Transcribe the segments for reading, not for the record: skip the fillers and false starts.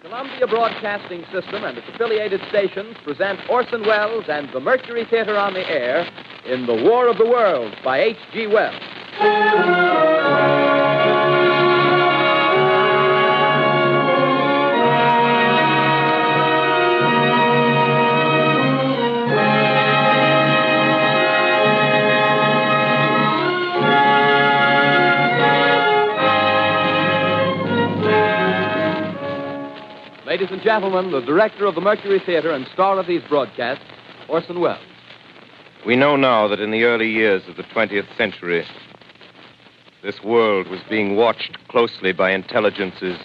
Columbia Broadcasting System and its affiliated stations present Orson Welles and the Mercury Theater on the air in The War of the Worlds by H.G. Wells. Ladies and gentlemen, the director of the Mercury Theater and star of these broadcasts, Orson Welles. We know now that in the early years of the 20th century, this world was being watched closely by intelligences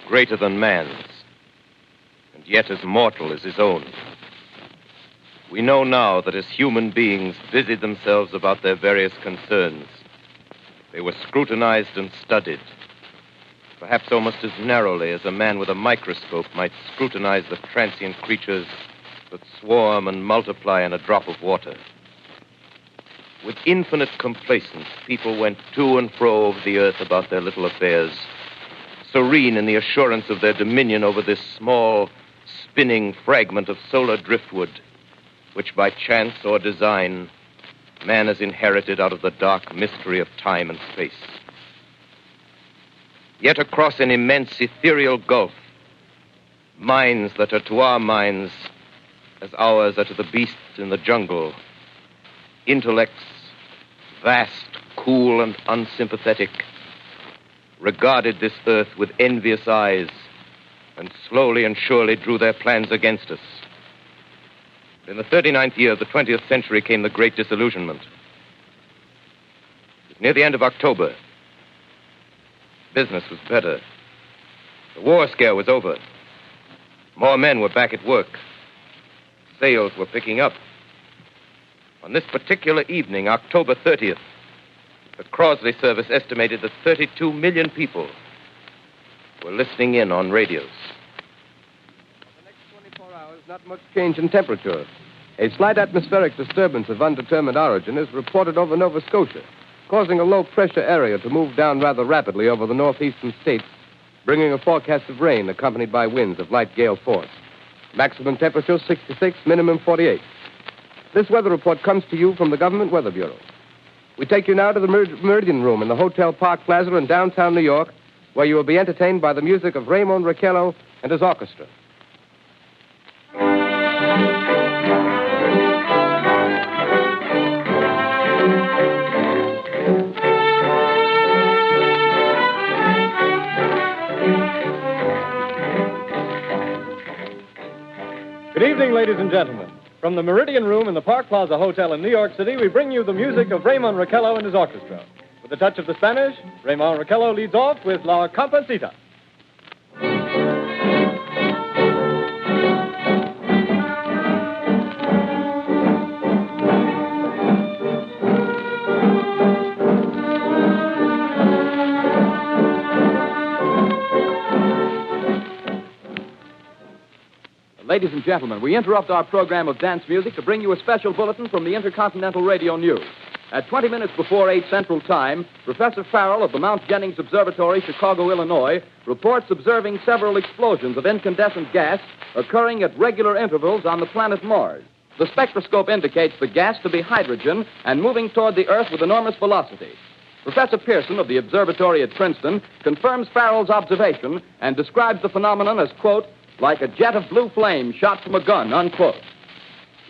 greater than man's, and yet as mortal as his own. We know now that as human beings busied themselves about their various concerns, they were scrutinized and studied, perhaps almost as narrowly as a man with a microscope might scrutinize the transient creatures that swarm and multiply in a drop of water. With infinite complacence, people went to and fro over the earth about their little affairs, serene in the assurance of their dominion over this small, spinning fragment of solar driftwood, which by chance or design, man has inherited out of the dark mystery of time and space. Yet across an immense ethereal gulf, minds that are to our minds as ours are to the beasts in the jungle, intellects, vast, cool, and unsympathetic, regarded this earth with envious eyes and slowly and surely drew their plans against us. In the 39th year of the 20th century came the Great Disillusionment. It was near the end of October. Business was better. The war scare was over. More men were back at work. Sales were picking up. On this particular evening, October 30th, the Crosley service estimated that 32 million people were listening in on radios. For the next 24 hours, not much change in temperature. A slight atmospheric disturbance of undetermined origin is reported over Nova Scotia, causing a low-pressure area to move down rather rapidly over the northeastern states, bringing a forecast of rain accompanied by winds of light gale force. Maximum temperature 66, minimum 48. This weather report comes to you from the Government Weather Bureau. We take you now to the Meridian Room in the Hotel Park Plaza in downtown New York, where you will be entertained by the music of Raymond Raquello and his orchestra. Good evening, ladies and gentlemen. From the Meridian Room in the Park Plaza Hotel in New York City, we bring you the music of Raymond Raquello and his orchestra. With a touch of the Spanish, Raymond Raquello leads off with La Comparsita. Ladies and gentlemen, we interrupt our program of dance music to bring you a special bulletin from the Intercontinental Radio News. At 20 minutes before 8 Central Time, Professor Farrell of the Mount Jennings Observatory, Chicago, Illinois, reports observing several explosions of incandescent gas occurring at regular intervals on the planet Mars. The spectroscope indicates the gas to be hydrogen and moving toward the Earth with enormous velocity. Professor Pearson of the observatory at Princeton confirms Farrell's observation and describes the phenomenon as, quote, like a jet of blue flame shot from a gun, unquote.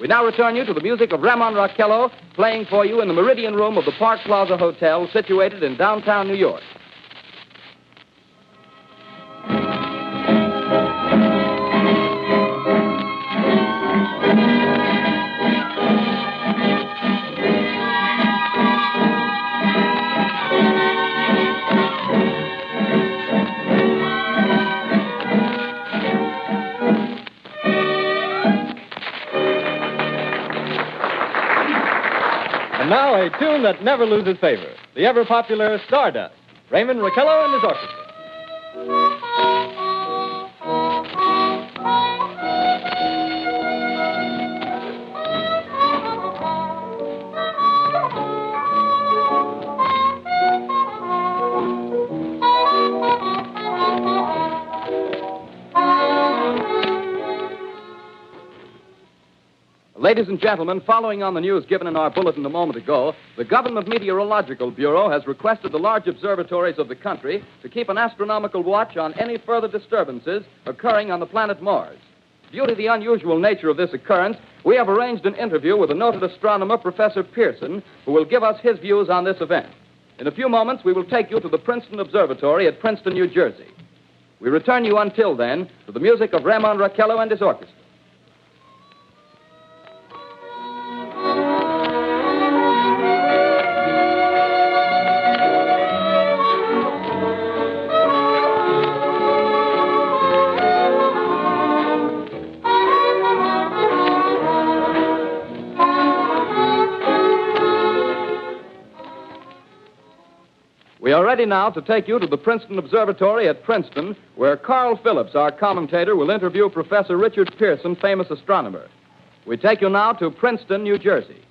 We now return you to the music of Raymond Raquello, playing for you in the Meridian Room of the Park Plaza Hotel, situated in downtown New York. Now, a tune that never loses favor. The ever-popular Stardust. Raymond Raquello and his orchestra. Ladies and gentlemen, following on the news given in our bulletin a moment ago, the Government Meteorological Bureau has requested the large observatories of the country to keep an astronomical watch on any further disturbances occurring on the planet Mars. Due to the unusual nature of this occurrence, we have arranged an interview with the noted astronomer, Professor Pearson, who will give us his views on this event. In a few moments, we will take you to the Princeton Observatory at Princeton, New Jersey. We return you until then to the music of Ramon Raquello and his orchestra. We are ready now to take you to the Princeton Observatory at Princeton, where Carl Phillips, our commentator, will interview Professor Richard Pearson, famous astronomer. We take you now to Princeton, New Jersey.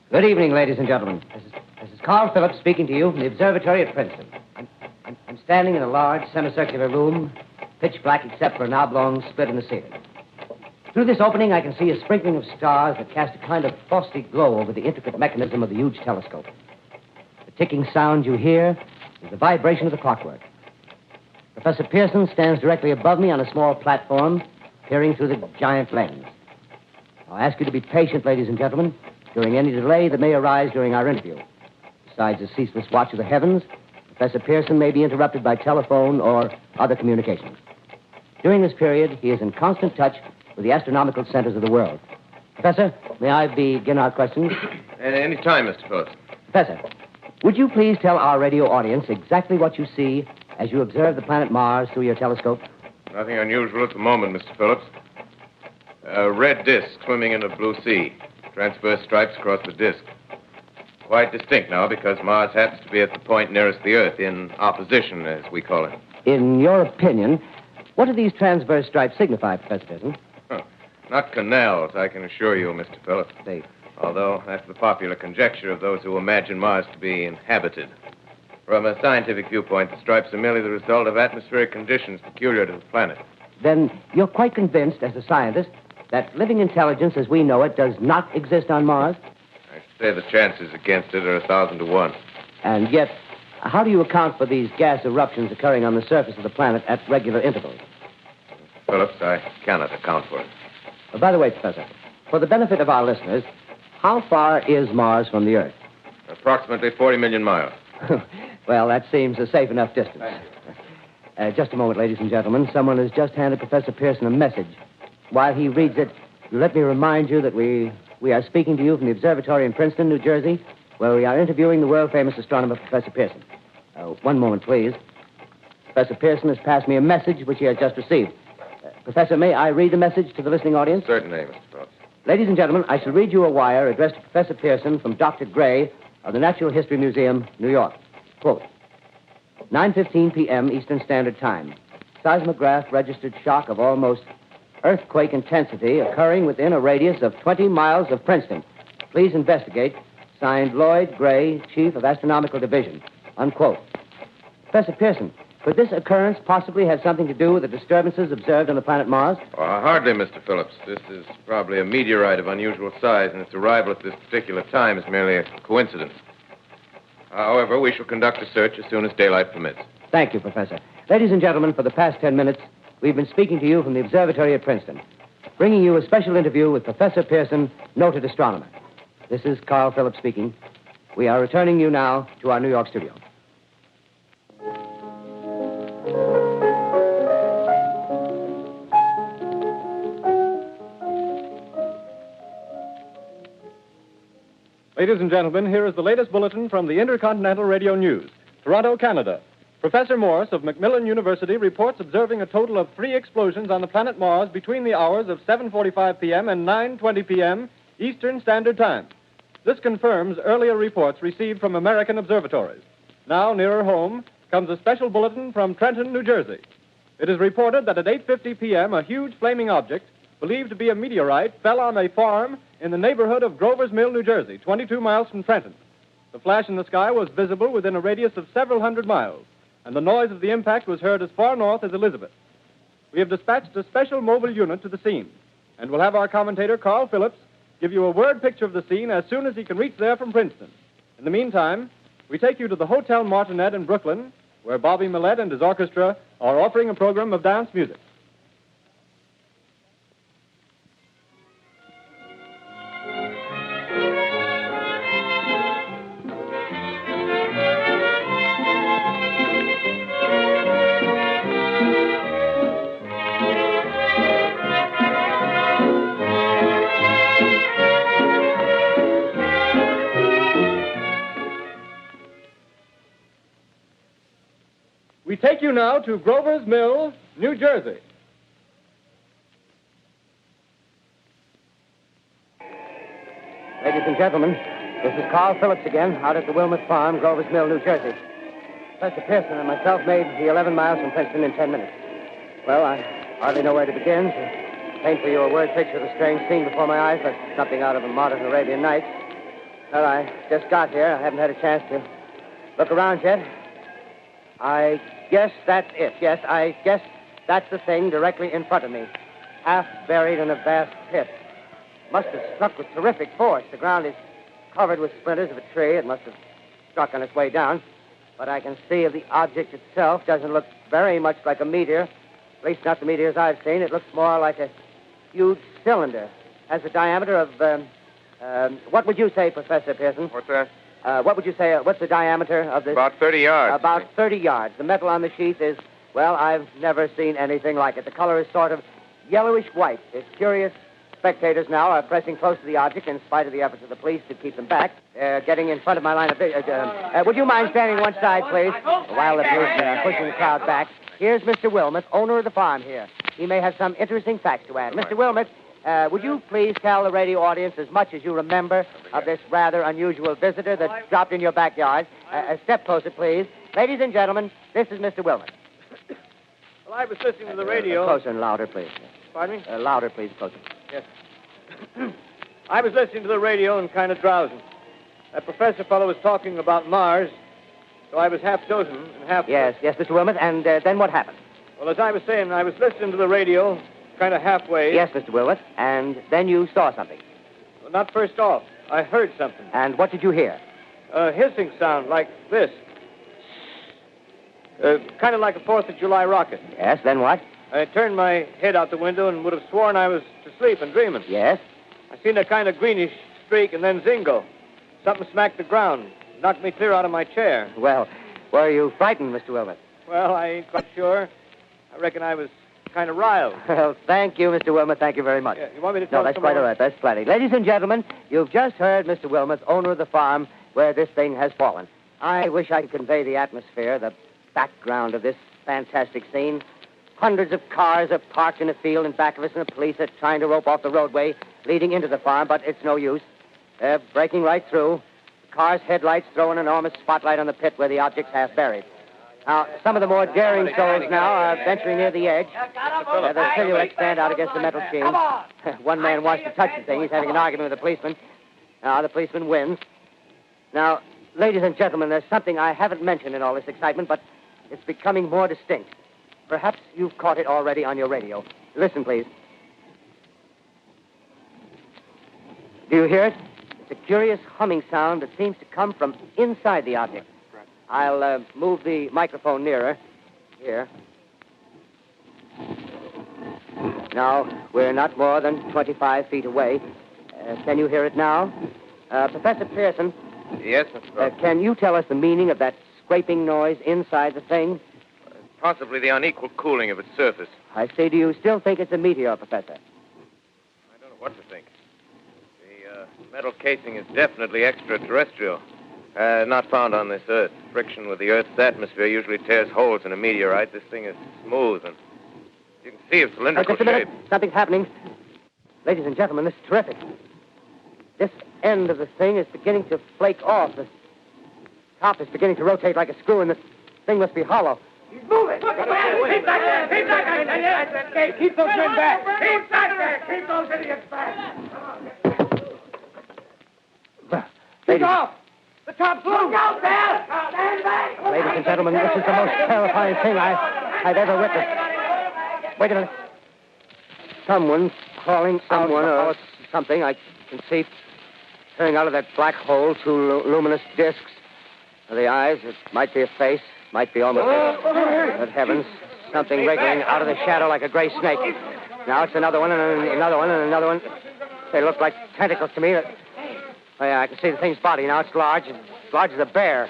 Good evening, ladies and gentlemen. This is Carl Phillips speaking to you from the observatory at Princeton. I'm standing in a large semicircular room, pitch black except for an oblong split in the ceiling. Through this opening, I can see a sprinkling of stars that cast a kind of frosty glow over the intricate mechanism of the huge telescope. The ticking sound you hear is the vibration of the clockwork. Professor Pearson stands directly above me on a small platform, peering through the giant lens. I'll ask you to be patient, ladies and gentlemen, during any delay that may arise during our interview. Besides the ceaseless watch of the heavens, Professor Pearson may be interrupted by telephone or other communications. During this period, he is in constant touch with the astronomical centers of the world. Professor, may I begin our questions? Any time, Mr. Phillips. Professor, would you please tell our radio audience exactly what you see as you observe the planet Mars through your telescope? Nothing unusual at the moment, Mr. Phillips. A red disk swimming in a blue sea. Transverse stripes across the disk. Quite distinct now because Mars happens to be at the point nearest the Earth, in opposition, as we call it. In your opinion, what do these transverse stripes signify, Professor Pearson? Not canals, I can assure you, Mr. Phillips. They... Although that's the popular conjecture of those who imagine Mars to be inhabited. From a scientific viewpoint, the stripes are merely the result of atmospheric conditions peculiar to the planet. Then you're quite convinced, as a scientist, that living intelligence as we know it does not exist on Mars? I should say the chances against it are 1,000 to 1. And yet, how do you account for these gas eruptions occurring on the surface of the planet at regular intervals? Phillips, I cannot account for it. By the way, Professor, for the benefit of our listeners, how far is Mars from the Earth? Approximately 40 million miles. Well, that seems a safe enough distance. Just a moment, ladies and gentlemen. Someone has just handed Professor Pearson a message. While he reads it, let me remind you that we are speaking to you from the observatory in Princeton, New Jersey, where we are interviewing the world-famous astronomer, Professor Pearson. One moment, please. Professor Pearson has passed me a message which he has just received. Professor, may I read the message to the listening audience? Certainly, Mr. Phillips. Ladies and gentlemen, I shall read you a wire addressed to Professor Pearson from Dr. Gray of the Natural History Museum, New York. Quote, 9:15 p.m. Eastern Standard Time. Seismograph registered shock of almost earthquake intensity occurring within a radius of 20 miles of Princeton. Please investigate. Signed, Lloyd Gray, Chief of Astronomical Division. Unquote. Professor Pearson, could this occurrence possibly have something to do with the disturbances observed on the planet Mars? Hardly, Mr. Phillips. This is probably a meteorite of unusual size, and its arrival at this particular time is merely a coincidence. However, we shall conduct a search as soon as daylight permits. Thank you, Professor. Ladies and gentlemen, for the past 10 minutes, we've been speaking to you from the observatory at Princeton, bringing you a special interview with Professor Pearson, noted astronomer. This is Carl Phillips speaking. We are returning you now to our New York studio. Ladies and gentlemen, here is the latest bulletin from the Intercontinental Radio News. Toronto, Canada. Professor Morse of Macmillan University reports observing a total of 3 explosions on the planet Mars between the hours of 7:45 p.m. and 9:20 p.m. Eastern Standard Time. This confirms earlier reports received from American observatories. Now, nearer home, comes a special bulletin from Trenton, New Jersey. It is reported that at 8:50 p.m., a huge flaming object, believed to be a meteorite, fell on a farm in the neighborhood of Grover's Mill, New Jersey, 22 miles from Trenton. The flash in the sky was visible within a radius of several hundred miles, and the noise of the impact was heard as far north as Elizabeth. We have dispatched a special mobile unit to the scene. And we'll have our commentator, Carl Phillips, give you a word picture of the scene as soon as he can reach there from Princeton. In the meantime, we take you to the Hotel Martinet in Brooklyn, where Bobby Millette and his orchestra are offering a program of dance music. We take you now to Grover's Mill, New Jersey. Ladies and gentlemen, this is Carl Phillips again, out at the Wilmot Farm, Grover's Mill, New Jersey. Professor Pearson and myself made the 11 miles from Princeton in 10 minutes. Well, I hardly know where to begin. To paint for you a word picture of the strange scene before my eyes, like something out of a modern Arabian Nights. Well, I just got here. I haven't had a chance to look around yet. I guess that's it. Yes, I guess that's the thing directly in front of me. Half buried in a vast pit. Must have struck with terrific force. The ground is covered with splinters of a tree. It must have struck on its way down. But I can see the object itself doesn't look very much like a meteor. At least not the meteors I've seen. It looks more like a huge cylinder. Has a diameter of, what would you say, Professor Pearson? What's that? What would you say, what's the diameter of this? About 30 yards. About 30 yards. The metal on the sheath is, well, I've never seen anything like it. The color is sort of yellowish white. It's curious. Spectators now are pressing close to the object in spite of the efforts of the police to keep them back. They're getting in front of my line of vision. Would you mind standing one side, please, while the police are pushing the crowd back? Here's Mr. Wilmot, owner of the farm here. He may have some interesting facts to add. Mr. Wilmot, would you please tell the radio audience as much as you remember of this rather unusual visitor that dropped in your backyard? A step closer, please. Ladies and gentlemen, this is Mr. Wilmot. Well, I was listening to the radio. Closer and louder, please. Pardon me? Louder, please, closer. Yes. I was listening to the radio and kind of drowsing. That professor fellow was talking about Mars, so I was half dozing and half... Yes, Mr. Wilmot, and then what happened? Well, as I was saying, I was listening to the radio, kind of halfway. Yes, Mr. Wilmot, and then you saw something. Well, not first off. I heard something. And what did you hear? A hissing sound like this. Kind of like a 4th of July rocket. Yes, then what? I turned my head out the window and would have sworn I was to sleep and dreaming. Yes? I seen a kind of greenish streak and then zingo. Something smacked the ground, knocked me clear out of my chair. Well, were you frightened, Mr. Wilmot? Well, I ain't quite sure. I reckon I was kind of riled. Well, thank you, Mr. Wilmot. Thank you very much. Yeah, you want me to No, tell that's some quite more? all right. That's plenty. Ladies and gentlemen, you've just heard Mr. Wilmot, owner of the farm where this thing has fallen. I wish I could convey the atmosphere, the background of this fantastic scene. Hundreds of cars are parked in a field in back of us, and the police are trying to rope off the roadway leading into the farm, but it's no use. They're breaking right through. The car's headlights throw an enormous spotlight on the pit where the object's half buried. Now, some of the more daring souls now are venturing near the edge. The silhouettes stand out against the metal sheen. One man wants to touch the thing. He's having an argument with the policeman. Now, the policeman wins. Now, ladies and gentlemen, there's something I haven't mentioned in all this excitement, but it's becoming more distinct. Perhaps you've caught it already on your radio. Listen, please. Do you hear it? It's a curious humming sound that seems to come from inside the object. I'll move the microphone nearer. Here. Now, we're not more than 25 feet away. Can you hear it now? Professor Pearson. Yes, Mr. Brooks. Can you tell us the meaning of that scraping noise inside the thing? Possibly the unequal cooling of its surface. I say, do you still think it's a meteor, Professor? I don't know what to think. The metal casing is definitely extraterrestrial. Not found on this Earth. Friction with the Earth's atmosphere usually tears holes in a meteorite. This thing is smooth, and you can see its cylindrical Just a minute. shape. Something's happening. Ladies and gentlemen, this is terrific. This end of the thing is beginning to flake off. The top is beginning to rotate like a screw, and the thing must be hollow. He's moving. Keep back there. Keep back there. Keep those men back. Keep back there. Keep those idiots back. Ladies, off. The top's loose. Look out there. Stand back. ladies and gentlemen, this is the most terrifying thing I've ever witnessed. Wait a minute. Someone's calling someone or something. I can see turning out of that black hole two luminous discs. Are the eyes? It might be a face. Might be almost... Good heavens. Something wriggling out of the shadow like a gray snake. Now it's another one, and another one, and another one. They look like tentacles to me. Oh, yeah, I can see the thing's body. Now it's large as a bear.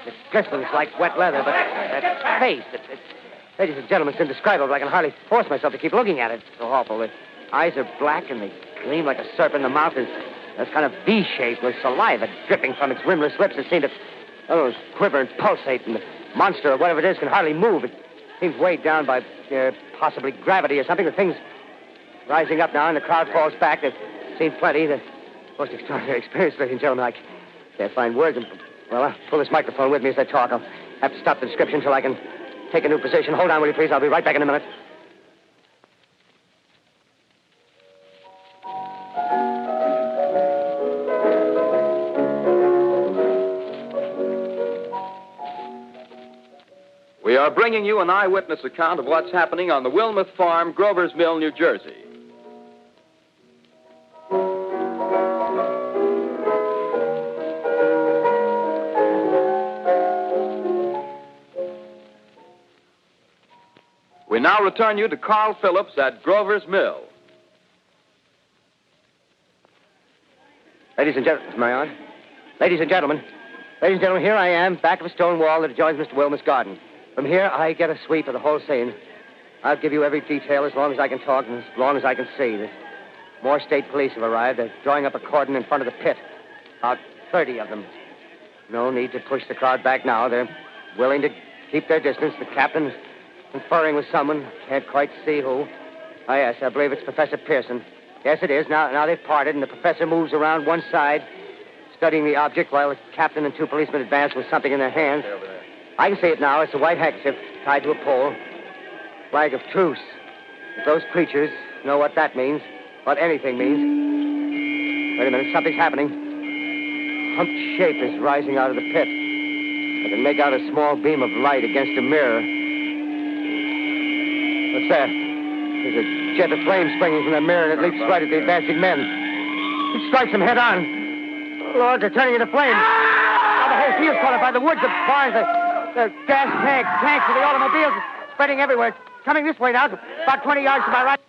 It glistens like wet leather, but that face, ladies and gentlemen, it's indescribable. I can hardly force myself to keep looking at it. It's so awful. The eyes are black, and they gleam like a serpent. The mouth is kind of V-shaped with saliva dripping from its rimless lips. It seemed to quiver and pulsate, and the monster, or whatever it is, can hardly move. It seems weighed down by possibly gravity or something. The thing's rising up now, and the crowd falls back. They've seen plenty. The most extraordinary experience, ladies and gentlemen. I can't find words. Well, I'll pull this microphone with me as I talk. I'll have to stop the description until I can take a new position. Hold on, will you, please? I'll be right back in a minute. We are bringing you an eyewitness account of what's happening on the Wilmuth Farm, Grover's Mill, New Jersey. We now return you to Carl Phillips at Grover's Mill. Ladies and gentlemen, am I on? Ladies and gentlemen, here I am, back of a stone wall that adjoins Mr. Wilmuth's garden. From here, I get a sweep of the whole scene. I'll give you every detail as long as I can talk and as long as I can see. There's more state police have arrived. They're drawing up a cordon in front of the pit. About 30 of them. No need to push the crowd back now. They're willing to keep their distance. The captain's conferring with someone. Can't quite see who. Oh, yes, I believe it's Professor Pearson. Yes, it is. Now they've parted, and the professor moves around one side, studying the object, while the captain and two policemen advance with something in their hands. I can see it now. It's a white handkerchief tied to a pole. Flag of truce. If those creatures know what that means, what anything means. Wait a minute, something's happening. Humped shape is rising out of the pit. I can make out a small beam of light against a mirror. What's that? There's a jet of flame springing from the mirror, and it leaps right at the advancing men. It strikes them head on. Oh, Lord, they're turning into flames. Now the whole field's caught up by the woods, the barns, the gas tanks of the automobiles spreading everywhere. It's coming this way now, about 20 yards to my right.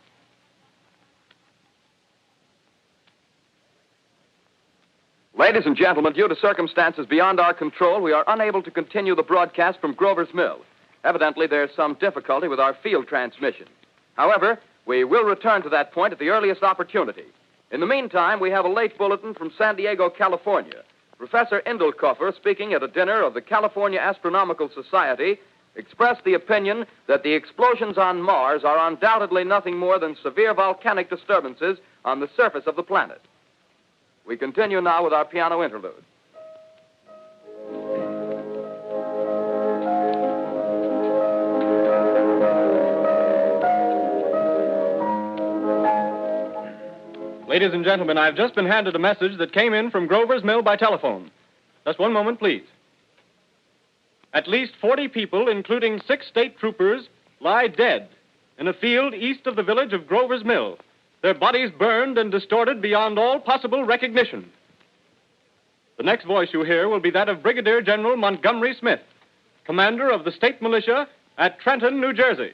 Ladies and gentlemen, due to circumstances beyond our control, we are unable to continue the broadcast from Grover's Mill. Evidently, there's some difficulty with our field transmission. However, we will return to that point at the earliest opportunity. In the meantime, we have a late bulletin from San Diego, California. Professor Indelkoffer, speaking at a dinner of the California Astronomical Society, expressed the opinion that the explosions on Mars are undoubtedly nothing more than severe volcanic disturbances on the surface of the planet. We continue now with our piano interlude. Ladies and gentlemen, I've just been handed a message that came in from Grover's Mill by telephone. Just one moment, please. At least 40 people, including 6 state troopers, lie dead in a field east of the village of Grover's Mill, their bodies burned and distorted beyond all possible recognition. The next voice you hear will be that of Brigadier General Montgomery Smith, commander of the state militia at Trenton, New Jersey.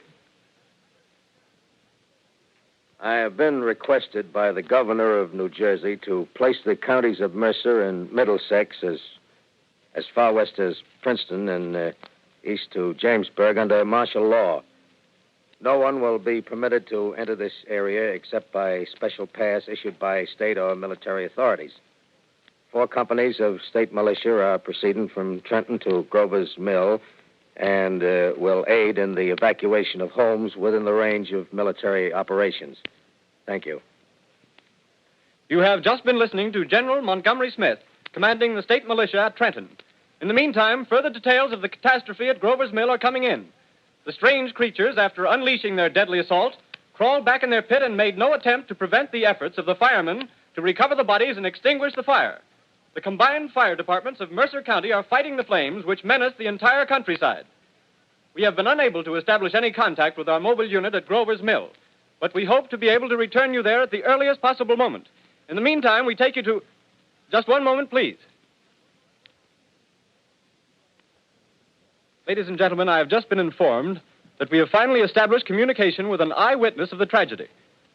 I have been requested by the governor of New Jersey to place the counties of Mercer and Middlesex as far west as Princeton and east to Jamesburg under martial law. No one will be permitted to enter this area except by special pass issued by state or military authorities. 4 companies of state militia are proceeding from Trenton to Grover's Mill and will aid in the evacuation of homes within the range of military operations. Thank you. You have just been listening to General Montgomery Smith, commanding the state militia at Trenton. In the meantime, further details of the catastrophe at Grover's Mill are coming in. The strange creatures, after unleashing their deadly assault, crawled back in their pit and made no attempt to prevent the efforts of the firemen to recover the bodies and extinguish the fire. The combined fire departments of Mercer County are fighting the flames which menace the entire countryside. We have been unable to establish any contact with our mobile unit at Grover's Mill. but we hope to be able to return you there at the earliest possible moment. In the meantime, we take you to... Just one moment, please. Ladies and gentlemen, I have just been informed that we have finally established communication with an eyewitness of the tragedy.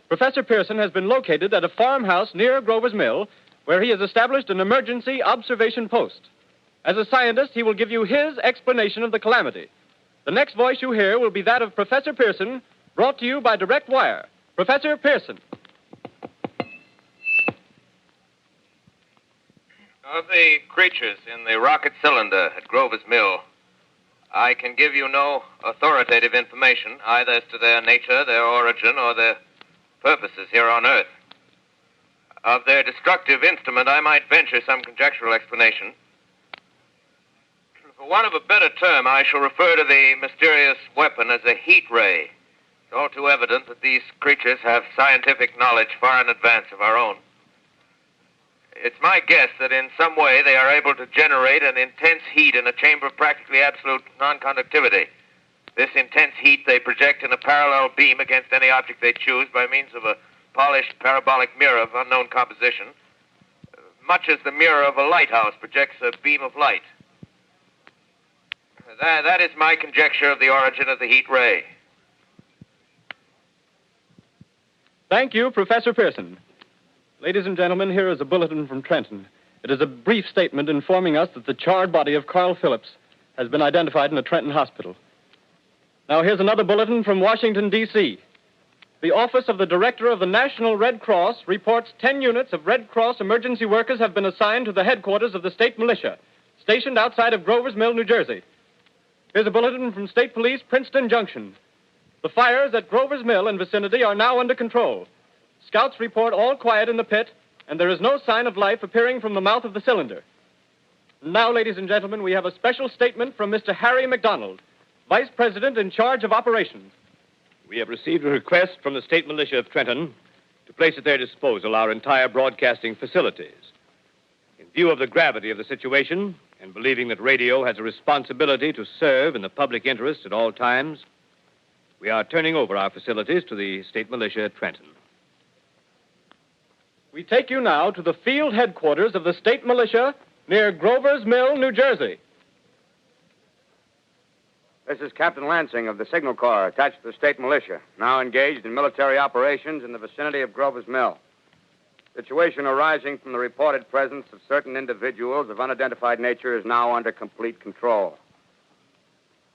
Professor Pearson has been located at a farmhouse near Grover's Mill, where he has established an emergency observation post. As a scientist, he will give you his explanation of the calamity. The next voice you hear will be that of Professor Pearson, brought to you by direct wire. Professor Pearson. Of the creatures in the rocket cylinder at Grover's Mill, I can give you no authoritative information, either as to their nature, their origin, or their purposes here on Earth. Of their destructive instrument, I might venture some conjectural explanation. For want of a better term, I shall refer to the mysterious weapon as a heat ray. It's all too evident that these creatures have scientific knowledge far in advance of our own. It's my guess that in some way they are able to generate an intense heat in a chamber of practically absolute non-conductivity. This intense heat they project in a parallel beam against any object they choose by means of a polished parabolic mirror of unknown composition, much as the mirror of a lighthouse projects a beam of light. That is my conjecture of the origin of the heat ray. Thank you, Professor Pearson. Ladies and gentlemen, here is a bulletin from Trenton. It is a brief statement informing us that the charred body of Carl Phillips has been identified in a Trenton hospital. Now, here's another bulletin from Washington, D.C. The Office of the Director of the National Red Cross reports 10 units of Red Cross emergency workers have been assigned to the headquarters of the state militia, stationed outside of Grover's Mill, New Jersey. Here's a bulletin from State Police, Princeton Junction. The fires at Grover's Mill and vicinity are now under control. Scouts report all quiet in the pit, and there is no sign of life appearing from the mouth of the cylinder. Now, ladies and gentlemen, we have a special statement from Mr. Harry McDonald, Vice President in charge of operations. We have received a request from the State Militia of Trenton to place at their disposal our entire broadcasting facilities. In view of the gravity of the situation, and believing that radio has a responsibility to serve in the public interest at all times, we are turning over our facilities to the State Militia at Trenton. We take you now to the field headquarters of the state militia near Grover's Mill, New Jersey. This is Captain Lansing of the Signal Corps, attached to the state militia, now engaged in military operations in the vicinity of Grover's Mill. Situation arising from the reported presence of certain individuals of unidentified nature is now under complete control.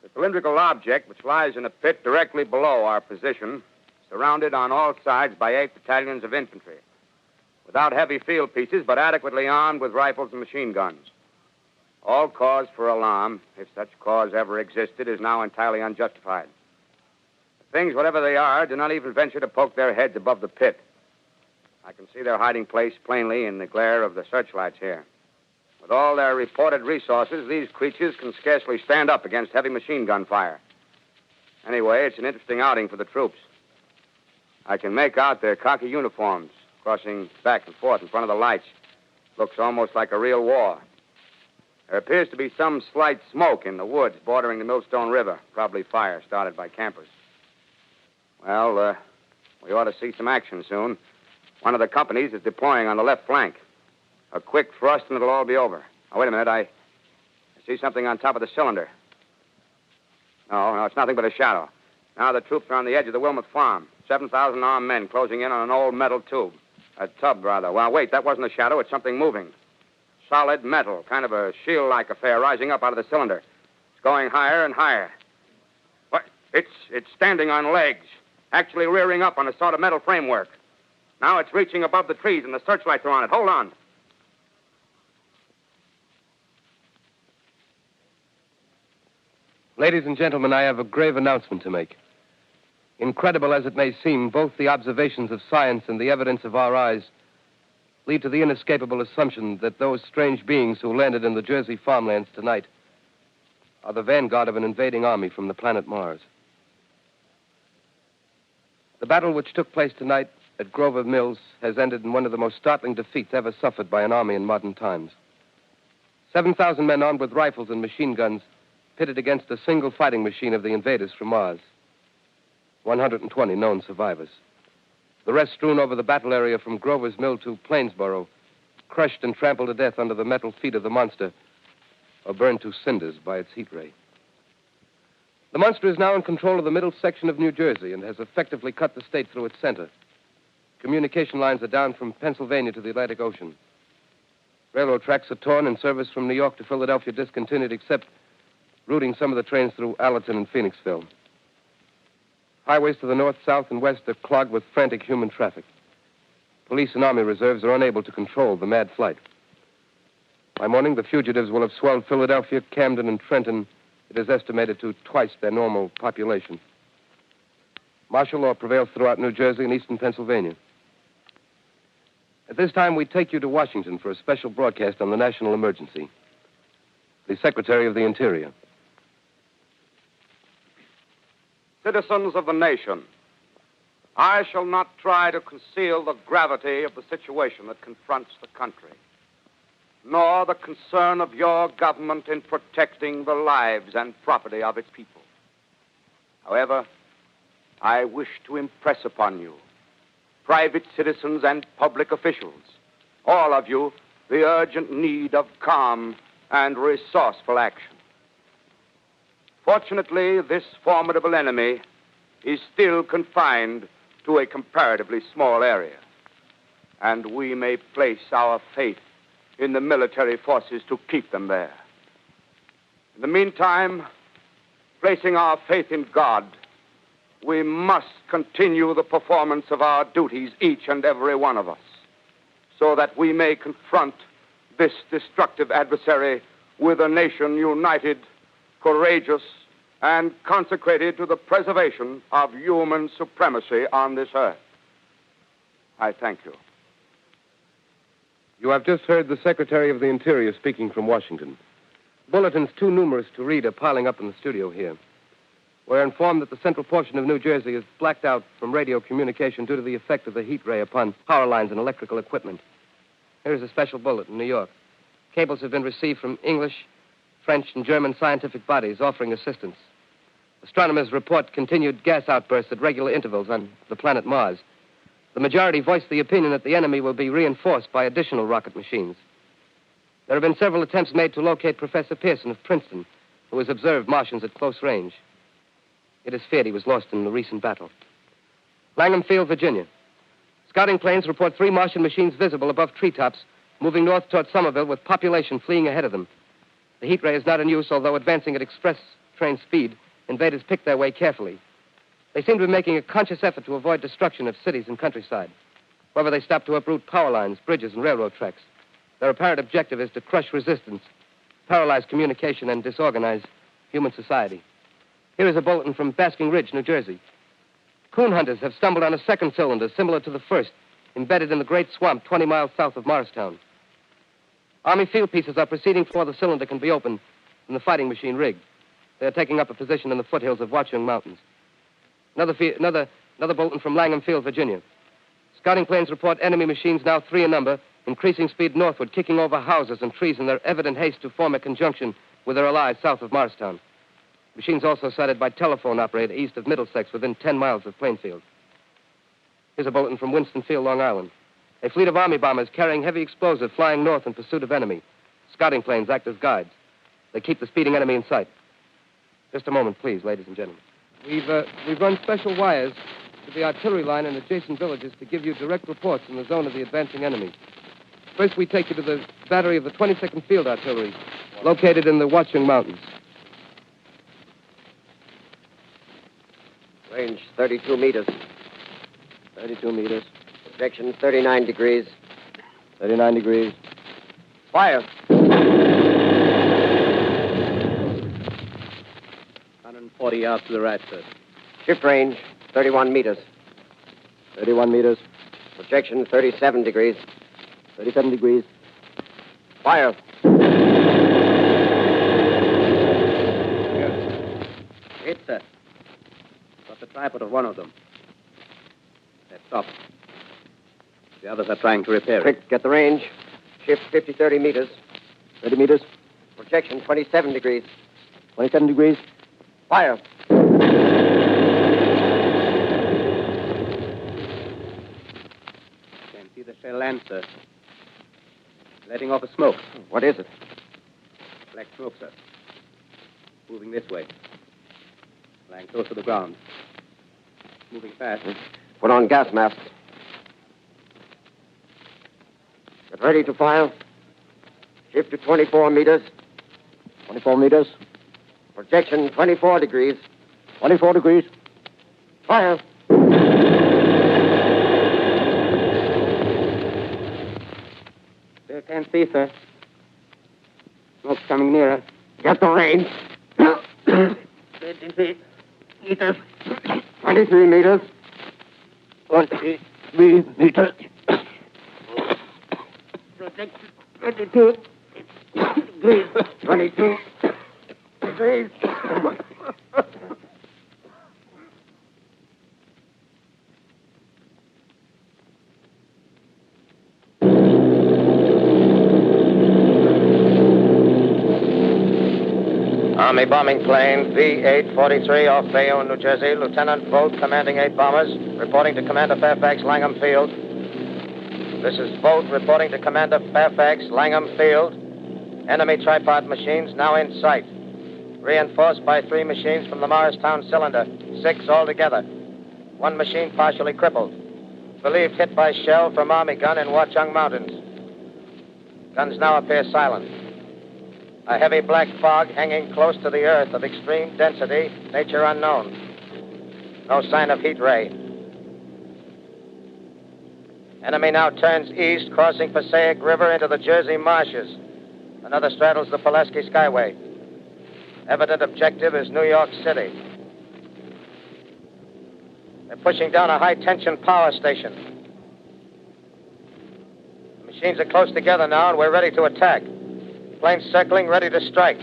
The cylindrical object, which lies in a pit directly below our position, surrounded on all sides by 8 battalions of infantry, without heavy field pieces, but adequately armed with rifles and machine guns. All cause for alarm, if such cause ever existed, is now entirely unjustified. Things, whatever they are, do not even venture to poke their heads above the pit. I can see their hiding place plainly in the glare of the searchlights here. With all their reported resources, these creatures can scarcely stand up against heavy machine gun fire. Anyway, it's an interesting outing for the troops. I can make out their khaki uniforms crossing back and forth in front of the lights. Looks almost like a real war. There appears to be some slight smoke in the woods bordering the Millstone River, probably fire started by campers. Well, we ought to see some action soon. One of the companies is deploying on the left flank. A quick thrust and it'll all be over. Now, wait a minute. I see something on top of the cylinder. No, it's nothing but a shadow. Now the troops are on the edge of the Wilmot Farm. 7,000 armed men closing in on an old metal tube. A tub, rather. Well, wait, that wasn't a shadow. It's something moving. Solid metal, kind of a shield-like affair rising up out of the cylinder. It's going higher and higher. What? It's standing on legs, actually rearing up on a sort of metal framework. Now it's reaching above the trees, and the searchlights are on it. Hold on. Ladies and gentlemen, I have a grave announcement to make. Incredible as it may seem, both the observations of science and the evidence of our eyes lead to the inescapable assumption that those strange beings who landed in the Jersey farmlands tonight are the vanguard of an invading army from the planet Mars. The battle which took place tonight at Grover Mills has ended in one of the most startling defeats ever suffered by an army in modern times. 7,000 men armed with rifles and machine guns pitted against a single fighting machine of the invaders from Mars. 120 known survivors. The rest strewn over the battle area from Grover's Mill to Plainsboro, crushed and trampled to death under the metal feet of the monster, or burned to cinders by its heat ray. The monster is now in control of the middle section of New Jersey and has effectively cut the state through its center. Communication lines are down from Pennsylvania to the Atlantic Ocean. Railroad tracks are torn and service from New York to Philadelphia discontinued, except routing some of the trains through Allerton and Phoenixville. Highways to the north, south, and west are clogged with frantic human traffic. Police and Army reserves are unable to control the mad flight. By morning, the fugitives will have swelled Philadelphia, Camden, and Trenton. It is estimated to twice their normal population. Martial law prevails throughout New Jersey and eastern Pennsylvania. At this time, we take you to Washington for a special broadcast on the national emergency. The Secretary of the Interior. Citizens of the nation, I shall not try to conceal the gravity of the situation that confronts the country, nor the concern of your government in protecting the lives and property of its people. However, I wish to impress upon you, private citizens and public officials, all of you, the urgent need of calm and resourceful action. Fortunately, this formidable enemy is still confined to a comparatively small area, and we may place our faith in the military forces to keep them there. In the meantime, placing our faith in God, we must continue the performance of our duties, each and every one of us, so that we may confront this destructive adversary with a nation united, courageous, and consecrated to the preservation of human supremacy on this earth. I thank you. You have just heard the Secretary of the Interior speaking from Washington. Bulletins too numerous to read are piling up in the studio here. We're informed that the central portion of New Jersey is blacked out from radio communication due to the effect of the heat ray upon power lines and electrical equipment. Here's a special bulletin in New York. Cables have been received from English, French, and German scientific bodies offering assistance. Astronomers report continued gas outbursts at regular intervals on the planet Mars. The majority voiced the opinion that the enemy will be reinforced by additional rocket machines. There have been several attempts made to locate Professor Pearson of Princeton, who has observed Martians at close range. It is feared he was lost in the recent battle. Langham Field, Virginia. Scouting planes report 3 Martian machines visible above treetops, moving north toward Somerville with population fleeing ahead of them. The heat ray is not in use, although advancing at express train speed, invaders pick their way carefully. They seem to be making a conscious effort to avoid destruction of cities and countryside. However, they stop to uproot power lines, bridges, and railroad tracks. Their apparent objective is to crush resistance, paralyze communication, and disorganize human society. Here is a bulletin from Basking Ridge, New Jersey. Coon hunters have stumbled on a second cylinder similar to the first, embedded in the great swamp 20 miles south of Morristown. Army field pieces are proceeding before the cylinder can be opened and the fighting machine rigged. They are taking up a position in the foothills of Watchung Mountains. Another bulletin from Langham Field, Virginia. Scouting planes report enemy machines now 3 in number, increasing speed northward, kicking over houses and trees in their evident haste to form a conjunction with their allies south of Morristown. Machines also sighted by telephone operator east of Middlesex within 10 miles of Plainfield. Here's a bulletin from Winston Field, Long Island. A fleet of Army bombers carrying heavy explosive flying north in pursuit of enemy. Scouting planes act as guides. They keep the speeding enemy in sight. Just a moment, please, ladies and gentlemen. We've run special wires to the artillery line in adjacent villages to give you direct reports in the zone of the advancing enemy. First, we take you to the battery of the 22nd Field Artillery, located in the Watchung Mountains. Range 32 meters. 32 meters. Projection 39 degrees. 39 degrees. Fire. 140 yards to the right, sir. Shift range 31 meters. 31 meters. Projection 37 degrees. 37 degrees. Fire. Hit, sir. Got the tripod of one of them. They've stopped. The others are trying to repair it. Quick, get the range. Shift 30 meters. 30 meters. Projection 27 degrees. 27 degrees. Fire. Van, sir. Letting off a smoke. What is it? Black smoke, sir. Moving this way. Lying close to the ground. Moving fast. Put on gas masks. Get ready to fire. Shift to 24 meters. 24 meters. Projection 24 degrees. 24 degrees. Fire. Still can't see, sir. Smoke's coming nearer. Get the range. 50 feet. Meters. 23 meters. 23 meters. Projection 22 degrees. 22 degrees. Army bombing plane V-843 off Bayonne, New Jersey. Lieutenant Vogt, commanding 8 bombers, reporting to Commander Fairfax, Langham Field. This is Vogt reporting to Commander Fairfax, Langham Field. Enemy tripod machines now in sight. Reinforced by 3 machines from the Morristown cylinder. 6 altogether. 1 machine partially crippled. Believed hit by shell from Army gun in Watchung Mountains. Guns now appear silent. A heavy black fog hanging close to the earth of extreme density, nature unknown. No sign of heat ray. Enemy now turns east, crossing Passaic River into the Jersey marshes. Another straddles the Pulaski Skyway. Evident objective is New York City. They're pushing down a high-tension power station. The machines are close together now, and we're ready to attack. Planes circling, ready to strike.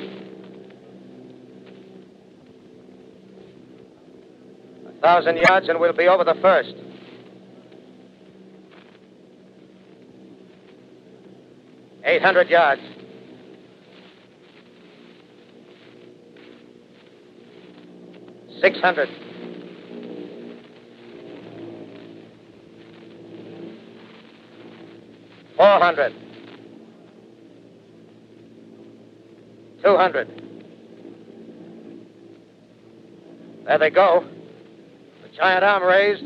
1,000 yards, and we'll be over the first. $800 yards. $600. $400. $200. There they go. The giant arm raised.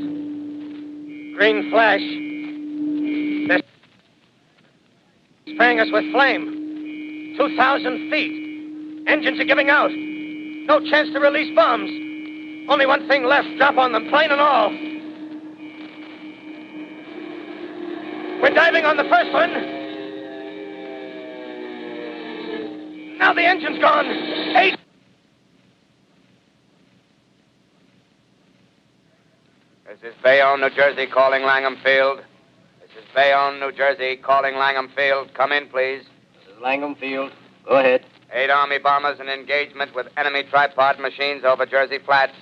Green flash. They're spraying us with flame. 2,000 feet. Engines are giving out. No chance to release bombs. Only one thing left. Drop on them, plane and all. We're diving on the first one. Now the engine's gone. 8. This is Bayonne, New Jersey, calling Langham Field. This is Bayonne, New Jersey, calling Langham Field. Come in, please. This is Langham Field. Go ahead. 8 Army bombers in engagement with enemy tripod machines over Jersey Flats.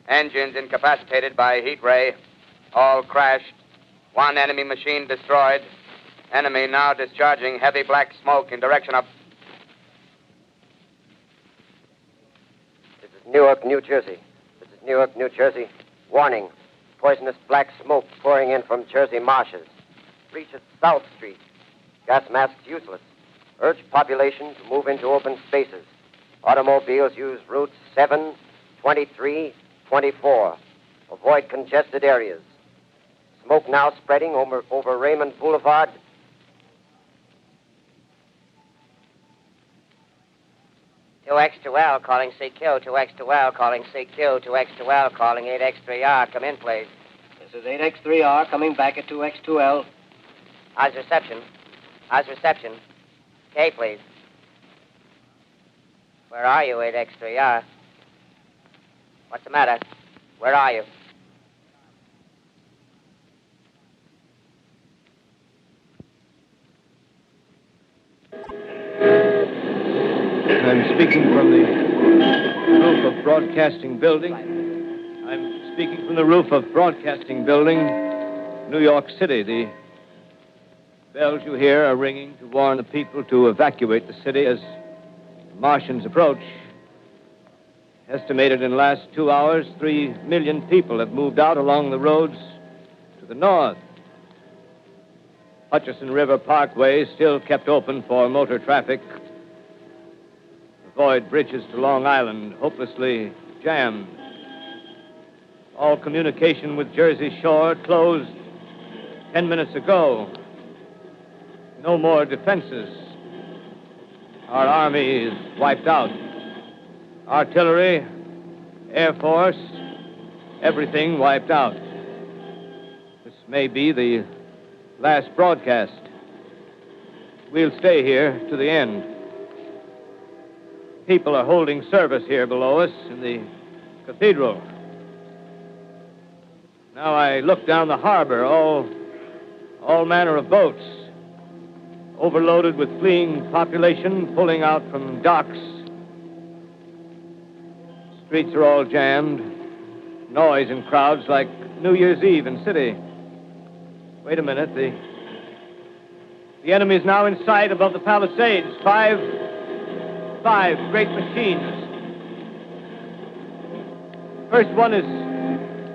Engines incapacitated by heat ray. All crashed. 1 enemy machine destroyed. Enemy now discharging heavy black smoke in direction of... This is Newark, New Jersey. This is Newark, New Jersey. Warning. Poisonous black smoke pouring in from Jersey marshes. Reach at South Street. Gas masks useless. Urge population to move into open spaces. Automobiles use routes 7, 23, 24. Avoid congested areas. Smoke now spreading over Raymond Boulevard. X2L calling CQ, 2X2L calling CQ, 2X2L calling 8X3R. Come in, please. This is 8X3R coming back at 2X2L. How's reception? How's reception? K, please. Where are you, 8X3R? What's the matter? Where are you? I'm speaking from the roof of Broadcasting Building. I'm speaking from the roof of Broadcasting Building, New York City. The bells you hear are ringing to warn the people to evacuate the city as the Martians approach. Estimated in the last 2 hours, 3 million people have moved out along the roads to the north. Hutchison River Parkway still kept open for motor traffic. The void bridges to Long Island hopelessly jammed. All communication with Jersey Shore closed 10 minutes ago. No more defenses. Our army is wiped out. Artillery, Air Force, everything wiped out. This may be the last broadcast. We'll stay here to the end. People are holding service here below us in the cathedral. Now I look down the harbor, all manner of boats, overloaded with fleeing population pulling out from docks. Streets are all jammed. Noise in crowds like New Year's Eve in city. Wait a minute. The enemy is now in sight above the Palisades. Five great machines. First one is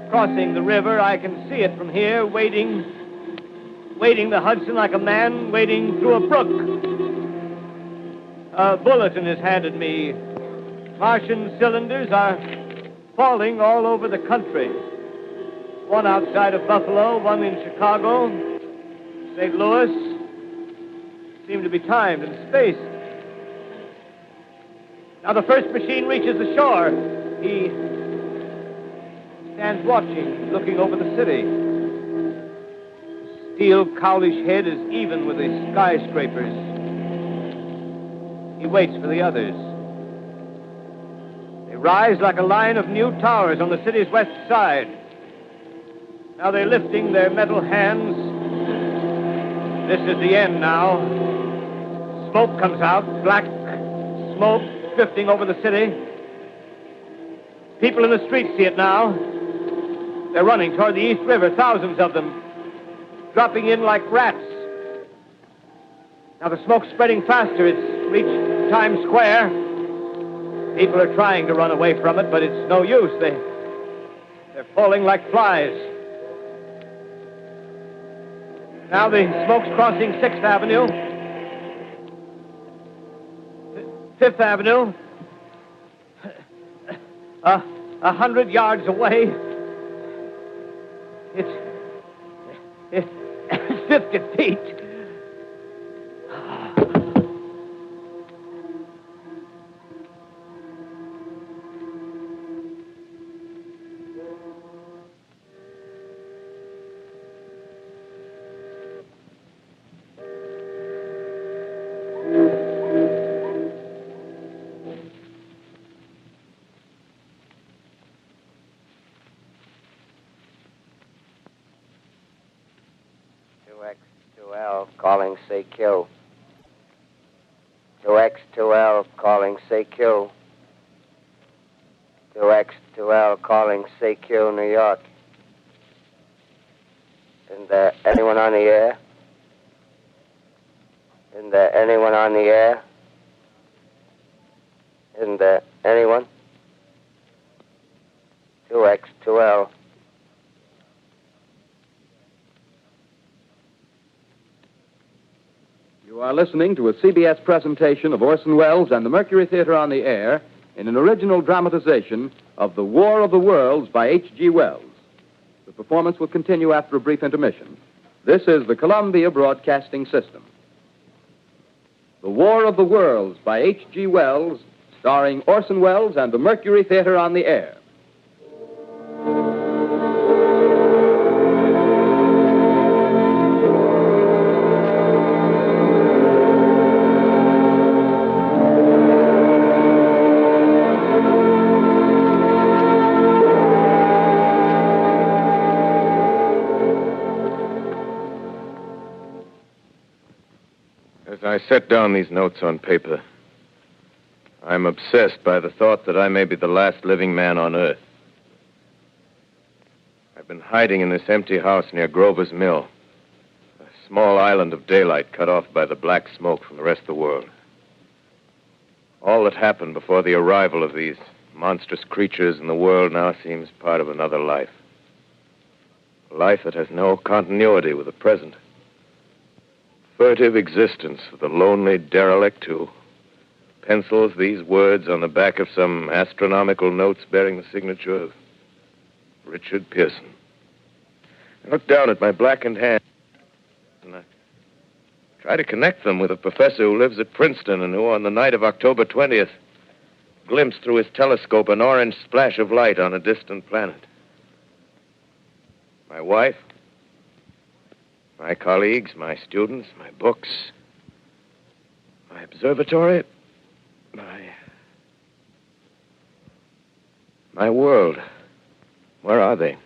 crossing the river. I can see it from here, wading the Hudson like a man wading through a brook. A bulletin is handed me. Martian cylinders are falling all over the country. One outside of Buffalo, one in Chicago, St. Louis. Seem to be timed and spaced. Now the first machine reaches the shore. He stands watching, looking over the city. The steel cowlish head is even with the skyscrapers. He waits for the others. They rise like a line of new towers on the city's west side. Now they're lifting their metal hands. This is the end now. Smoke comes out, black smoke drifting over the city. People in the streets see it now. They're running toward the East River, thousands of them, dropping in like rats. Now the smoke's spreading faster. It's reached Times Square. People are trying to run away from it, but it's no use. They're falling like flies. Now the smoke's crossing 6th Avenue, 5th Avenue, 100 yards away. It's 50 feet. Calling CQ. 2X2L calling CQ. 2X2L calling CQ, New York. Isn't there anyone on the air? Isn't there anyone on the air? Isn't there anyone? 2X2L. You are listening to a CBS presentation of Orson Welles and the Mercury Theater on the Air in an original dramatization of The War of the Worlds by H.G. Wells. The performance will continue after a brief intermission. This is the Columbia Broadcasting System. The War of the Worlds by H.G. Wells, starring Orson Welles and the Mercury Theater on the Air. I set down these notes on paper. I'm obsessed by the thought that I may be the last living man on Earth. I've been hiding in this empty house near Grover's Mill, a small island of daylight cut off by the black smoke from the rest of the world. All that happened before the arrival of these monstrous creatures in the world now seems part of another life. A life that has no continuity with the present. furtive existence of the lonely derelict who pencils these words on the back of some astronomical notes bearing the signature of Richard Pearson. I look down at my blackened hand, and I try to connect them with a professor who lives at Princeton and who, on the night of October 20th, glimpsed through his telescope an orange splash of light on a distant planet. My wife, my colleagues, my students, my books, my observatory, my world. Where are they?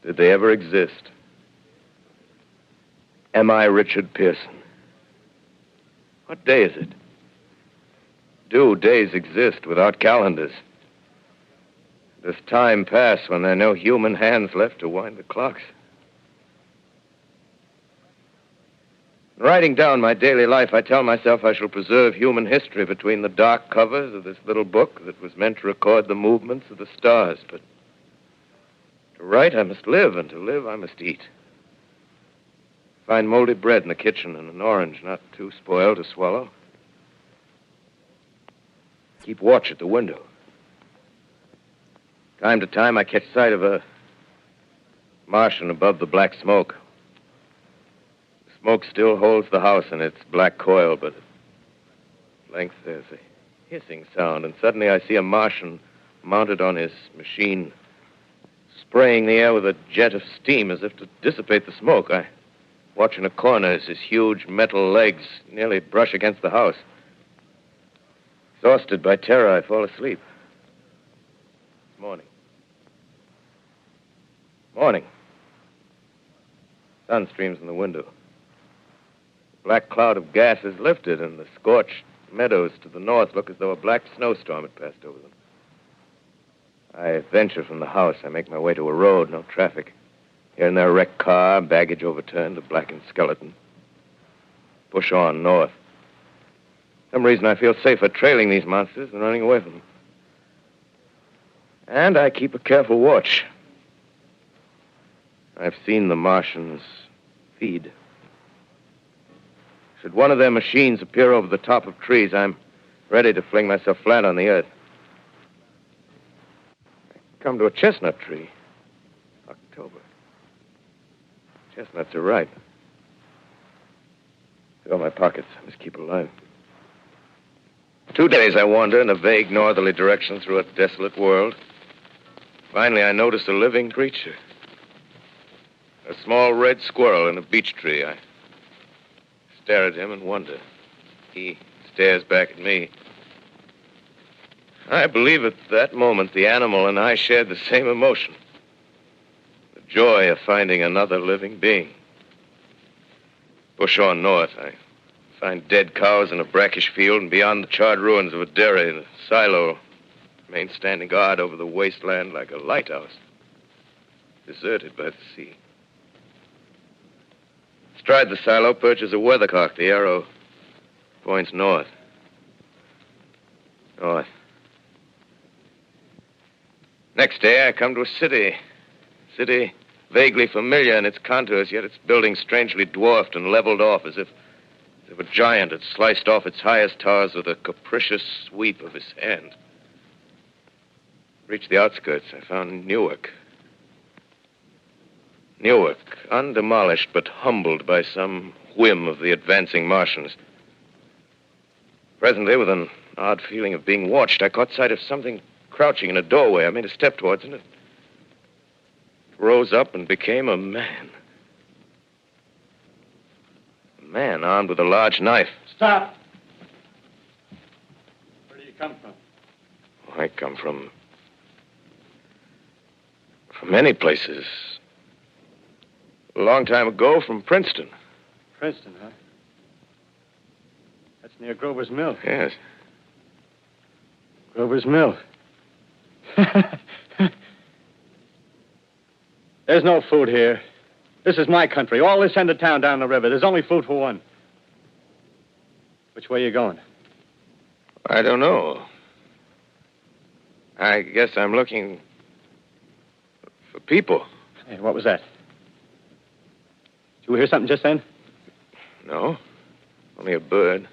Did they ever exist? Am I Richard Pearson? What day is it? Do days exist without calendars? Does time pass when there are no human hands left to wind the clocks? In writing down my daily life, I tell myself I shall preserve human history between the dark covers of this little book that was meant to record the movements of the stars. But to write, I must live, and to live, I must eat. Find moldy bread in the kitchen and an orange not too spoiled to swallow. Keep watch at the window. Time to time, I catch sight of a Martian above the black smoke. The smoke still holds the house in its black coil, but at length there's a hissing sound, and suddenly I see a Martian mounted on his machine, spraying the air with a jet of steam as if to dissipate the smoke. I watch in a corner as his huge metal legs nearly brush against the house. Exhausted by terror, I fall asleep. It's morning. Morning. Sun streams in the window. The black cloud of gas is lifted, and the scorched meadows to the north look as though a black snowstorm had passed over them. I venture from the house. I make my way to a road, no traffic. Here and there, a wrecked car, baggage overturned, a blackened skeleton. Push on north. For some reason, I feel safer trailing these monsters than running away from them. And I keep a careful watch. I've seen the Martians feed. Should one of their machines appear over the top of trees, I'm ready to fling myself flat on the earth. I come to a chestnut tree. October. Chestnuts are ripe. Fill my pockets. I must keep alive. 2 days I wander in a vague northerly direction through a desolate world. Finally, I notice a living creature. A small red squirrel in a beech tree. I stare at him and wonder. He stares back at me. I believe at that moment the animal and I shared the same emotion. The joy of finding another living being. Push on north. I find dead cows in a brackish field, and beyond the charred ruins of a dairy and a silo remain standing guard over the wasteland like a lighthouse, deserted by the sea. Astride the silo perches a weathercock. The arrow points north. North. Next day, I come to a city. City vaguely familiar in its contours, yet its buildings strangely dwarfed and leveled off as if a giant had sliced off its highest towers with a capricious sweep of his hand. Reached the outskirts. I found Newark. Newark, undemolished but humbled by some whim of the advancing Martians. Presently, with an odd feeling of being watched, I caught sight of something crouching in a doorway. I made a step towards it. It rose up and became a man. A man armed with a large knife. Stop! Where do you come from? I come from many places. A long time ago, from Princeton. Princeton, huh? That's near Grover's Mill. Yes. Grover's Mill. There's no food here. This is my country. All this end of town down the river. There's only food for one. Which way are you going? I don't know. I guess I'm looking for people. Hey, what was that? you hear something just then? No. Only a bird.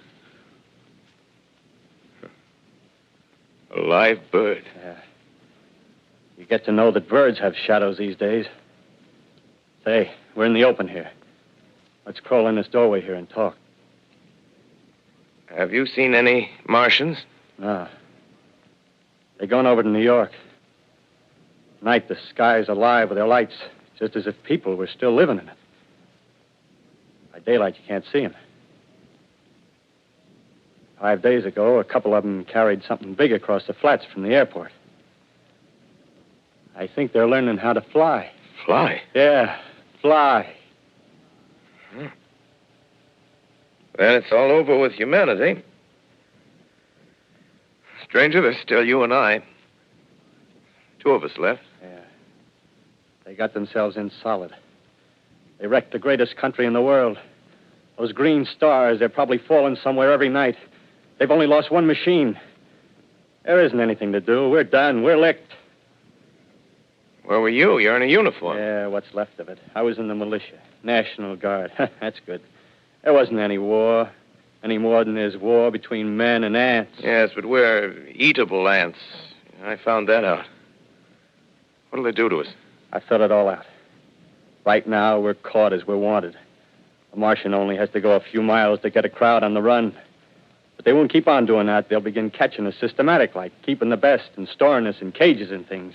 A live bird. Yeah. You get to know that birds have shadows these days. Say, we're in the open here. Let's crawl in this doorway here and talk. Have you seen any Martians? No. They're going over to New York. Tonight, the sky's alive with their lights, just as if people were still living in it. By daylight, you can't see them. 5 days ago, a couple of them carried something big across the flats from the airport. I think they're learning how to fly. Fly? Yeah, fly. Then it's all over with humanity. Stranger, there's still you and I. 2 of us left. Yeah. They got themselves in solid. They wrecked the greatest country in the world. Those green stars, they're probably falling somewhere every night. They've only lost 1 machine. There isn't anything to do. We're done. We're licked. Where were you? You're in a uniform. Yeah, what's left of it. I was in the militia. National Guard. That's good. There wasn't any war. Any more than there's war between men and ants. Yes, but we're eatable ants. I found that out. What'll they do to us? I thought it all out. Right now, we're caught as we're wanted. A Martian only has to go a few miles to get a crowd on the run. But they won't keep on doing that. They'll begin catching us systematic, like keeping the best and storing us in cages and things.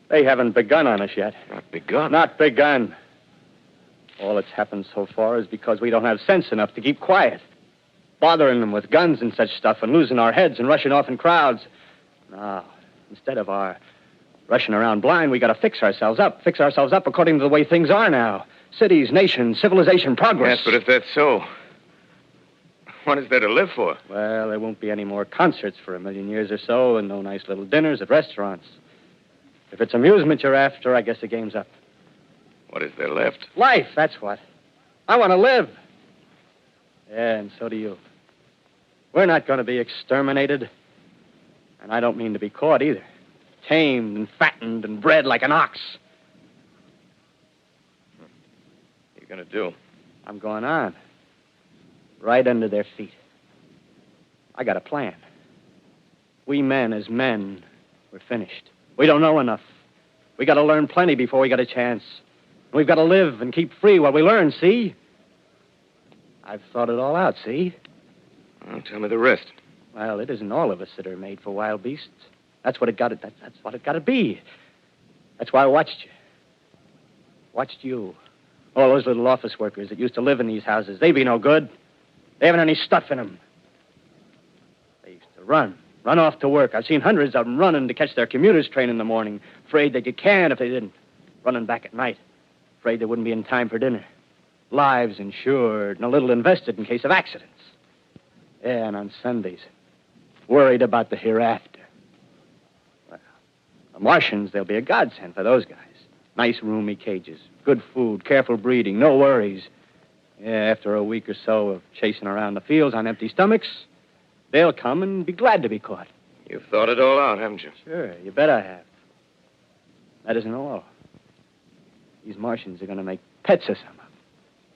They haven't begun on us yet. Not begun? Not begun. All that's happened so far is because we don't have sense enough to keep quiet. Bothering them with guns and such stuff and losing our heads and rushing off in crowds. No, instead of our rushing around blind, we got to fix ourselves up according to the way things are now. Cities, nations, civilization, progress. Yes, but if that's so, what is there to live for? Well, there won't be any more concerts for 1,000,000 years or so, and no nice little dinners at restaurants. If it's amusement you're after, I guess the game's up. What is there left? Life, that's what. I want to live. Yeah, and so do you. We're not going to be exterminated. And I don't mean to be caught either. Tamed and fattened and bred like an ox. What are you going to do? I'm going on. Right under their feet. I got a plan. We men, as men, we're finished. We don't know enough. We got to learn plenty before we get a chance. We've got to live and keep free while we learn, see? I've thought it all out, see? Well, tell me the rest. Well, it isn't all of us that are made for wild beasts. That's what it got to be. That's why I watched you. Watched you. All those little office workers that used to live in these houses. They be no good. They haven't any stuff in them. They used to run off to work. I've seen hundreds of them running to catch their commuter's train in the morning, afraid they'd get canned if they didn't. Running back at night, afraid they wouldn't be in time for dinner. Lives insured and a little invested in case of accidents. Yeah, and on Sundays, worried about the hereafter. Well, the Martians, they'll be a godsend for those guys. Nice, roomy cages, good food, careful breeding, no worries. Yeah, after a week or so of chasing around the fields on empty stomachs, they'll come and be glad to be caught. You've thought it all out, haven't you? Sure, you bet I have. That isn't all. These Martians are going to make pets of some of them.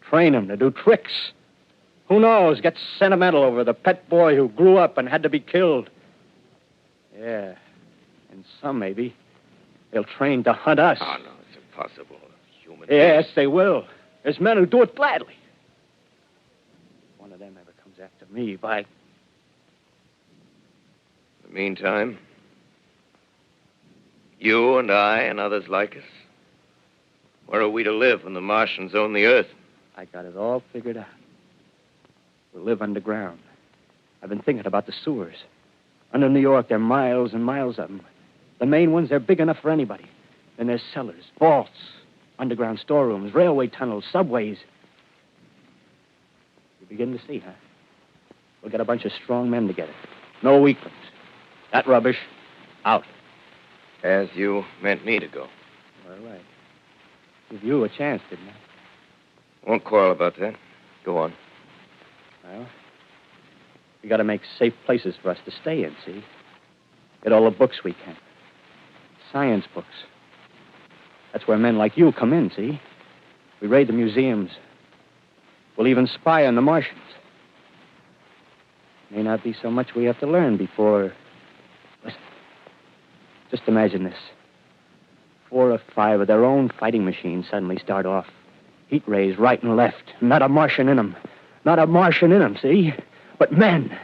Train them to do tricks. Who knows, get sentimental over the pet boy who grew up and had to be killed. Yeah, and some maybe, they'll train to hunt us. Oh, no, it's impossible. Human Yes, beings. they will. There's men who do it gladly. If one of them ever comes after me, by... In the meantime, you and I and others like us, where are we to live when the Martians own the Earth? I got it all figured out. We'll live underground. I've been thinking about the sewers. Under New York, there are miles and miles of them. The main ones, they're big enough for anybody. Then there's cellars, vaults, underground storerooms, railway tunnels, subways. You begin to see, huh? We'll get a bunch of strong men together. No weaklings. That rubbish, out. As you meant me to go. All right. Give you a chance, didn't I? Won't quarrel about that. Go on. Well, we got to make safe places for us to stay in, see? Get all the books we can. Science books. That's where men like you come in, see? We raid the museums, We'll even spy on the Martians. May not be so much we have to learn before... Listen. Just imagine this. 4 or 5 of their own fighting machines suddenly start off. Heat rays right and left. Not a Martian in them. Not a Martian in them, see? But men.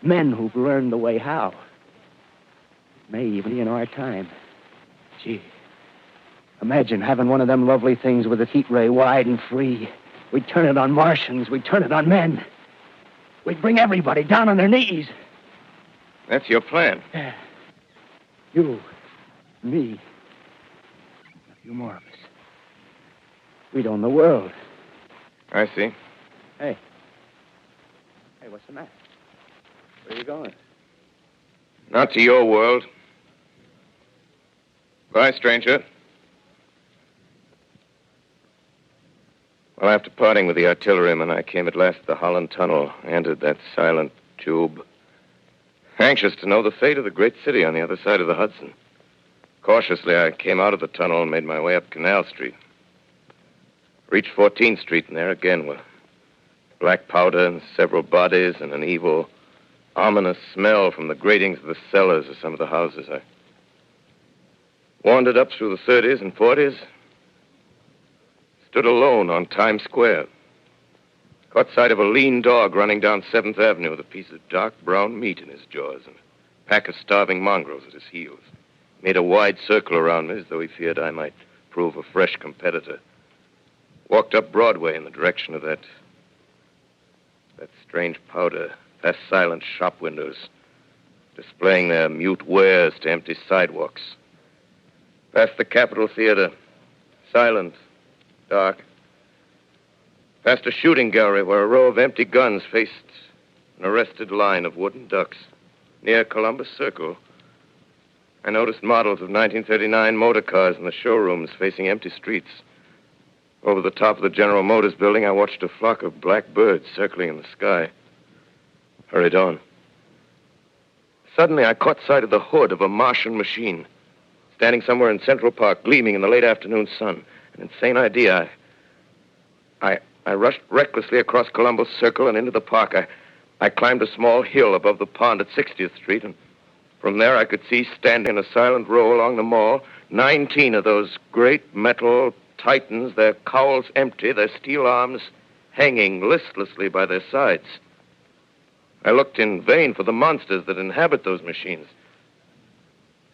Men who've learned the way how. May even be in our time. Gee. Imagine having one of them lovely things with its heat ray wide and free. We'd turn it on Martians. We'd turn it on men. We'd bring everybody down on their knees. That's your plan. Yeah. You, me, a few more of us. We'd own the world. I see. Hey. Hey, what's the matter? Where are you going? Not to your world. Bye, stranger. Well, after parting with the artilleryman, I came at last to the Holland Tunnel, entered that silent tube, anxious to know the fate of the great city on the other side of the Hudson. Cautiously, I came out of the tunnel and made my way up Canal Street. Reached 14th Street, and there again were black powder and several bodies and an evil, ominous smell from the gratings of the cellars of some of the houses. I wandered up through the 30s and 40s, stood alone on Times Square, caught sight of a lean dog running down 7th Avenue with a piece of dark brown meat in his jaws and a pack of starving mongrels at his heels. Made a wide circle around me as though he feared I might prove a fresh competitor. Walked up Broadway in the direction of that strange powder, past silent shop windows, displaying their mute wares to empty sidewalks. Past the Capitol Theater, silent, dark. Past a shooting gallery where a row of empty guns faced an arrested line of wooden ducks. Near Columbus Circle, I noticed models of 1939 motor cars in the showrooms facing empty streets. Over the top of the General Motors building, I watched a flock of black birds circling in the sky. Hurried on. Suddenly, I caught sight of the hood of a Martian machine, standing somewhere in Central Park, gleaming in the late afternoon sun. An insane idea. I rushed recklessly across Columbus Circle and into the park. I climbed a small hill above the pond at 60th Street, and from there I could see, standing in a silent row along the mall, 19 of those great metal titans, their cowls empty, their steel arms hanging listlessly by their sides. I looked in vain for the monsters that inhabit those machines.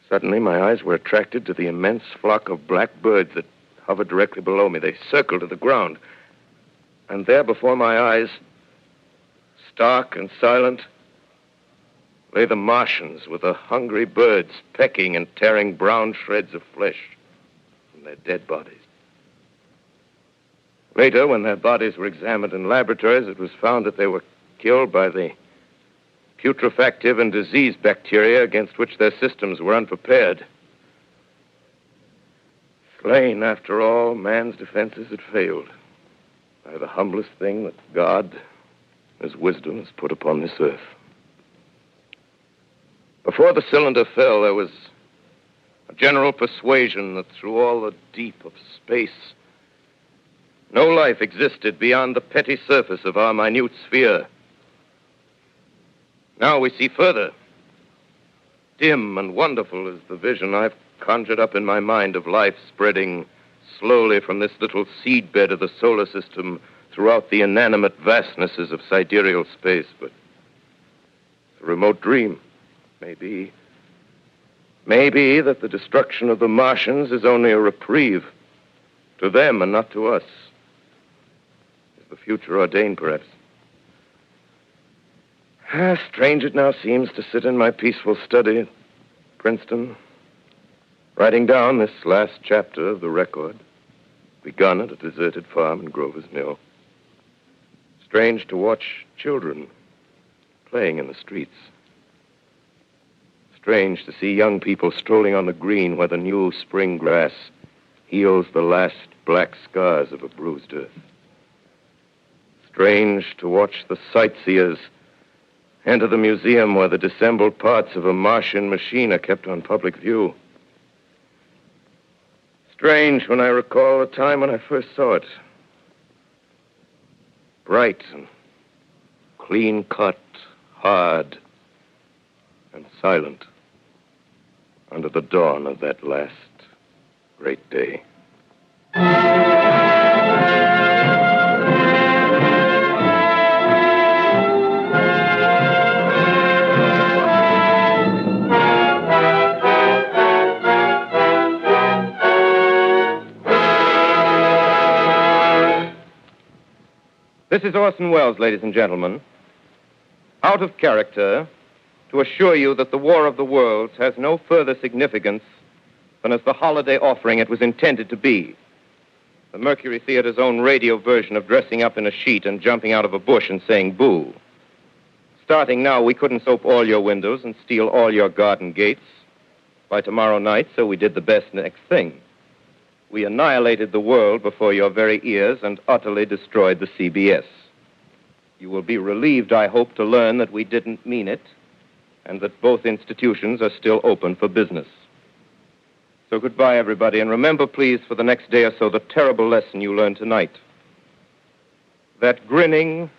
Suddenly, my eyes were attracted to the immense flock of black birds that hovered directly below me. They circled to the ground. And there before my eyes, stark and silent, lay the Martians with the hungry birds pecking and tearing brown shreds of flesh from their dead bodies. Later, when their bodies were examined in laboratories, it was found that they were killed by the putrefactive and disease bacteria against which their systems were unprepared. Slain, after all, man's defenses had failed by the humblest thing that God, His wisdom, has put upon this earth. Before the cylinder fell, there was a general persuasion that through all the deep of space, no life existed beyond the petty surface of our minute sphere. Now we see further. Dim and wonderful is the vision I've conjured up in my mind of life spreading slowly from this little seedbed of the solar system throughout the inanimate vastnesses of sidereal space. But it's a remote dream. Maybe that the destruction of the Martians is only a reprieve to them and not to us. Is the future ordained, perhaps? Strange it now seems to sit in my peaceful study at Princeton, writing down this last chapter of the record, begun at a deserted farm in Grover's Mill. Strange to watch children playing in the streets. Strange to see young people strolling on the green where the new spring grass heals the last black scars of a bruised earth. Strange to watch the sightseers enter the museum where the dissembled parts of a Martian machine are kept on public view. Strange when I recall the time when I first saw it. bright and clean cut, hard and silent under the dawn of that last great day. This is Orson Welles, ladies and gentlemen, out of character to assure you that the War of the Worlds has no further significance than as the holiday offering it was intended to be. The Mercury Theater's own radio version of dressing up in a sheet and jumping out of a bush and saying boo. Starting now, we couldn't soap all your windows and steal all your garden gates by tomorrow night, so we did the best next thing. We annihilated the world before your very ears and utterly destroyed the CBS. You will be relieved, I hope, to learn that we didn't mean it and that both institutions are still open for business. So goodbye, everybody, and remember, please, for the next day or so, the terrible lesson you learned tonight. That grinning,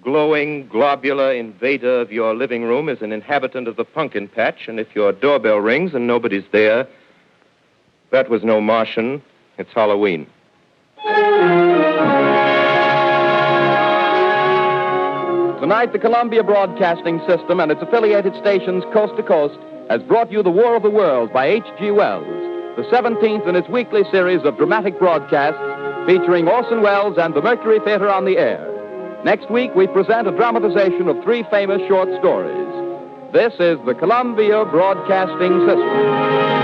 glowing, globular invader of your living room is an inhabitant of the pumpkin patch, and if your doorbell rings and nobody's there, that was no Martian. It's Halloween. Tonight, the Columbia Broadcasting System and its affiliated stations coast to coast has brought you The War of the Worlds by H.G. Wells, the 17th in its weekly series of dramatic broadcasts featuring Orson Welles and the Mercury Theater on the air. Next week, we present a dramatization of 3 famous short stories. This is the Columbia Broadcasting System.